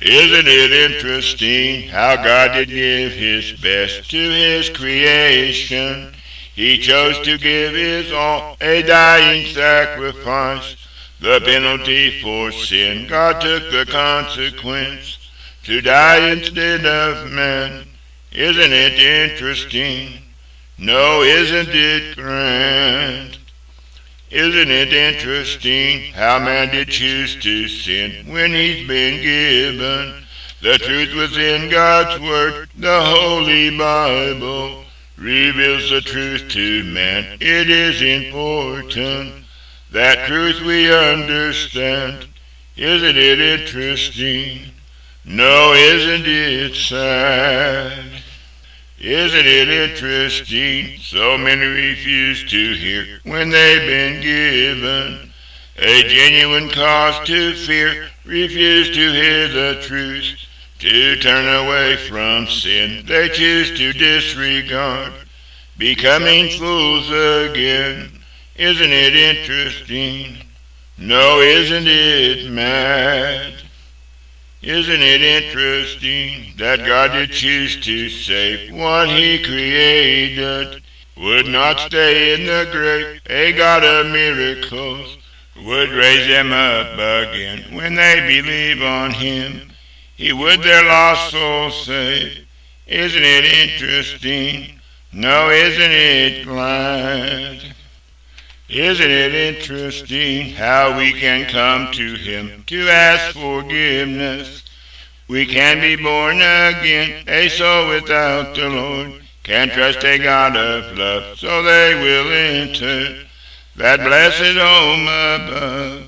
Isn't it interesting how God did give His best to His creation? He chose to give His all, a dying sacrifice. The penalty for sin, God took the consequence to die instead of man. Isn't it interesting? No, isn't it grand? Isn't it interesting how man did choose to sin when he's been given the truth within God's Word? The Holy Bible reveals the truth to man. It is important that truth we understand. Isn't it interesting? No, isn't it sad? Isn't it interesting? So many refuse to hear when they've been given a genuine cause to fear, refuse to hear the truth, to turn away from sin. They choose to disregard, becoming fools again. Isn't it interesting? No, isn't it mad? Isn't it interesting that God did choose to save what He created? Would not stay in the grave, a God of miracles, would raise them up again when they believe on Him. He would their lost souls save. Isn't it interesting? No, isn't it glad? Isn't it interesting how we can come to Him to ask forgiveness? We can be born again, a soul without the Lord can trust a God of love, so they will enter that blessed home above.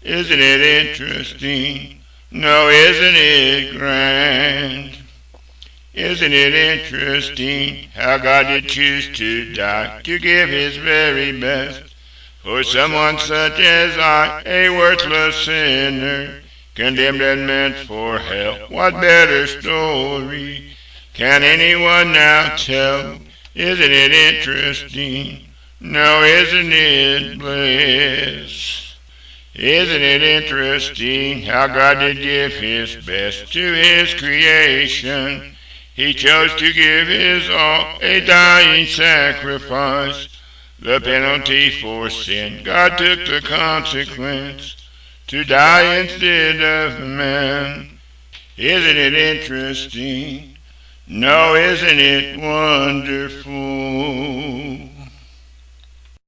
Isn't it interesting? No, isn't it grand? Isn't it interesting how God did choose to die, to give His very best for someone such as I, a worthless sinner, condemned and meant for hell? What better story can anyone now tell? Isn't it interesting? No, isn't it bliss? Isn't it interesting how God did give His best to His creation? He chose to give His all, a dying sacrifice. The penalty for sin, God took the consequence to die instead of man. Isn't it interesting? No, isn't it wonderful?